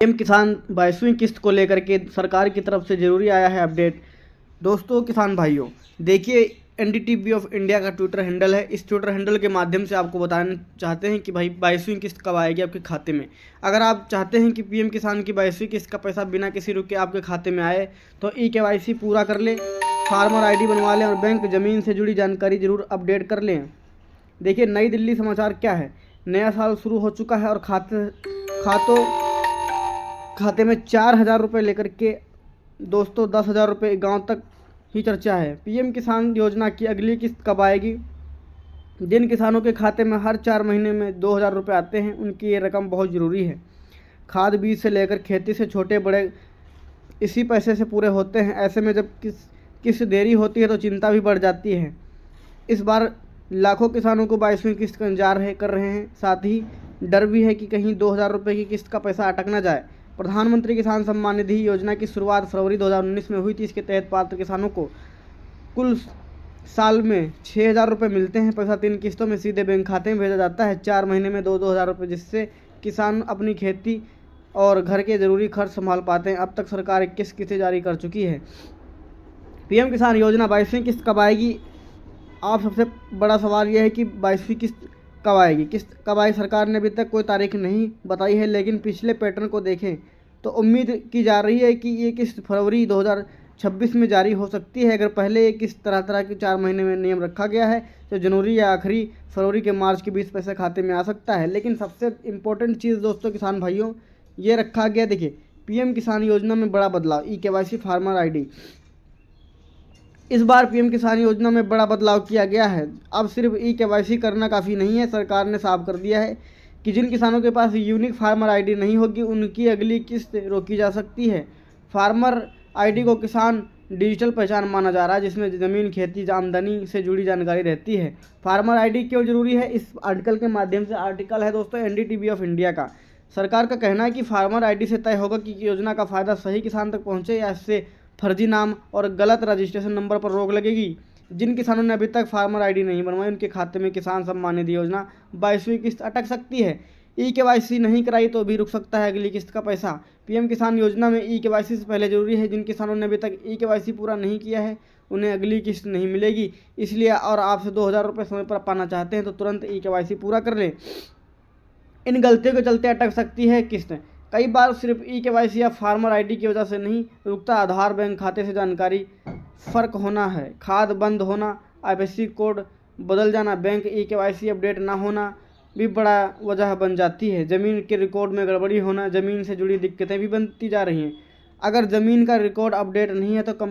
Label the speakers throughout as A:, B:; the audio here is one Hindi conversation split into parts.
A: पीएम किसान 22वीं किस्त को लेकर के सरकार की तरफ से ज़रूरी आया है अपडेट। दोस्तों किसान भाइयों, देखिए एनडीटीवी ऑफ इंडिया का ट्विटर हैंडल है। इस ट्विटर हैंडल के माध्यम से आपको बताना चाहते हैं कि भाई 22वीं किस्त कब आएगी आपके खाते में। अगर आप चाहते हैं कि पीएम किसान की 22वीं किस्त का पैसा बिना किसी रुके आपके खाते में आए तो KYC पूरा कर लें, फार्मर ID बनवा लें और बैंक ज़मीन से जुड़ी जानकारी ज़रूर अपडेट कर लें। देखिए नई दिल्ली समाचार क्या है, नया साल शुरू हो चुका है और खाते में 4,000 रुपये लेकर के दोस्तों 10,000 रुपये गाँव तक ही चर्चा है। पीएम किसान योजना की अगली किस्त कब आएगी? जिन किसानों के खाते में हर 4 महीने में 2,000 रुपये आते हैं उनकी ये रकम बहुत ज़रूरी है। खाद बीज से लेकर खेती से छोटे बड़े इसी पैसे से पूरे होते हैं। ऐसे में जब किस्त देरी होती है तो चिंता भी बढ़ जाती है। इस बार लाखों किसानों को 22वीं किस्त का इंतजार कर रहे हैं। साथ ही डर भी है कि कहीं 2,000 रुपये की किस्त का पैसा अटक ना जाए। प्रधानमंत्री किसान सम्मान निधि योजना की शुरुआत फरवरी 2019 में हुई थी। इसके तहत पात्र किसानों को कुल साल में 6,000 रुपये मिलते हैं। पैसा 3 किस्तों में सीधे बैंक खाते में भेजा जाता है, 4 महीने में 2-2 हज़ार रुपये, जिससे किसान अपनी खेती और घर के ज़रूरी खर्च संभाल पाते हैं। अब तक सरकार 21 किस्तें जारी कर चुकी है। पीएम किसान योजना 22वीं किस्त कब आएगी? आप सबसे बड़ा सवाल यह है कि 22वीं किस्त कब आएगी। किस्त कब आएगी, सरकार ने अभी तक कोई तारीख नहीं बताई है, लेकिन पिछले पैटर्न को देखें तो उम्मीद की जा रही है कि ये किस्त फरवरी 2026 में जारी हो सकती है। अगर पहले ये किस्त तरह के 4 महीने में नियम रखा गया है तो जनवरी या आखिरी फरवरी के मार्च के बीच पैसा खाते में आ सकता है। लेकिन सबसे इम्पोर्टेंट चीज़ दोस्तों किसान भाइयों ये रखा गया, देखिए पीएम किसान योजना में बड़ा बदलाव, KYC फार्मर ID। इस बार पीएम किसान योजना में बड़ा बदलाव किया गया है। अब सिर्फ KYC करना काफ़ी नहीं है। सरकार ने साफ कर दिया है कि जिन किसानों के पास यूनिक फार्मर ID नहीं होगी उनकी अगली किस्त रोकी जा सकती है। फार्मर ID को किसान डिजिटल पहचान माना जा रहा है, जिसमें ज़मीन, खेती, आमदनी से जुड़ी जानकारी रहती है। फार्मर ID क्यों जरूरी है, इस आर्टिकल के माध्यम से आर्टिकल है दोस्तों एनडीटीवी ऑफ इंडिया का। सरकार का कहना है कि फार्मर ID से तय होगा कि योजना का फ़ायदा सही किसान तक पहुँचे या इससे फर्जी नाम और गलत रजिस्ट्रेशन नंबर पर रोक लगेगी। जिन किसानों ने अभी तक फार्मर ID नहीं बनवाई उनके खाते में किसान सम्मान निधि योजना 22वीं किस्त अटक सकती है। KYC नहीं कराई तो भी रुक सकता है अगली किस्त का पैसा। पीएम किसान योजना में KYC से पहले जरूरी है। जिन किसानों ने अभी तक KYC पूरा नहीं किया है उन्हें अगली किस्त नहीं मिलेगी। इसलिए और आपसे 2,000 रुपये समय पर पाना चाहते हैं तो तुरंत KYC पूरा कर लें। इन गलतियों के चलते अटक सकती है किस्त। कई बार सिर्फ KYC या फार्मर ID की वजह से नहीं रुकता, आधार, बैंक खाते से जानकारी फ़र्क होना है, खाद बंद होना, IFSC कोड बदल जाना, बैंक KYC अपडेट ना होना भी बड़ा वजह बन जाती है। ज़मीन के रिकॉर्ड में गड़बड़ी होना, ज़मीन से जुड़ी दिक्कतें भी बनती जा रही हैं। अगर ज़मीन का रिकॉर्ड अपडेट नहीं है तो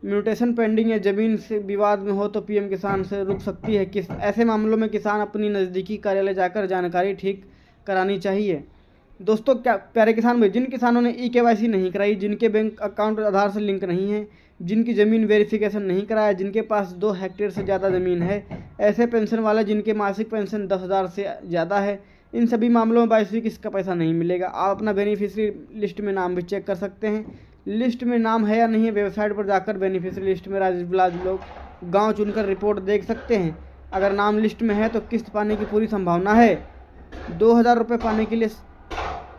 A: म्यूटेशन पेंडिंग या ज़मीन से विवाद में हो तो पीएम किसान से रुक सकती है किस्त। ऐसे मामलों में किसान अपनी नज़दीकी कार्यालय जाकर जानकारी ठीक करानी चाहिए। दोस्तों क्या प्यारे किसान भाई, जिन किसानों ने KYC नहीं कराई, जिनके बैंक अकाउंट आधार से लिंक नहीं है, जिनकी ज़मीन वेरिफिकेशन नहीं कराया, जिनके पास 2 हेक्टेयर से ज़्यादा ज़मीन है, ऐसे पेंशन वाले जिनके मासिक पेंशन 10,000 से ज़्यादा है, इन सभी मामलों में 22वीं किस्त का पैसा नहीं मिलेगा। आप अपना बेनिफिशियरी लिस्ट में नाम भी चेक कर सकते हैं। लिस्ट में नाम है या नहीं है, वेबसाइट पर जाकर बेनिफिशियरी लिस्ट में राज्य लोग गाँव चुनकर रिपोर्ट देख सकते हैं। अगर नाम लिस्ट में है तो किस्त पाने की पूरी संभावना है। 2,000 रुपये पाने के लिए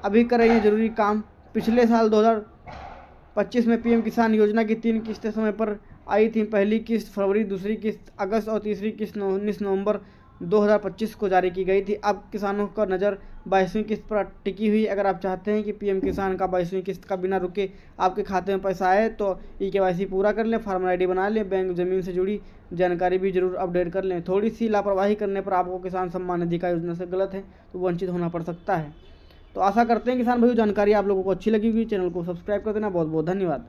A: अभी कर रही है ज़रूरी काम। पिछले साल 2025 में पीएम किसान योजना की 3 किस्तें समय पर आई थी। पहली किस्त फरवरी, दूसरी किस्त अगस्त और तीसरी किस्त 19 नवंबर 2025 को जारी की गई थी। अब किसानों का नज़र 22वीं किस्त पर टिकी हुई। अगर आप चाहते हैं कि पीएम किसान का 22वीं किस्त का बिना रुके आपके खाते में पैसा आए तो KYC पूरा कर लें, फार्मर ID बना लें, बैंक ज़मीन से जुड़ी जानकारी भी जरूर अपडेट कर लें। थोड़ी सी लापरवाही करने पर आपको किसान सम्मान निधि का योजना से गलत है तो वंचित होना पड़ सकता है। तो आशा करते हैं किसान भाइयों जानकारी आप लोगों को अच्छी लगी होगी। चैनल को सब्सक्राइब कर देना। बहुत बहुत धन्यवाद।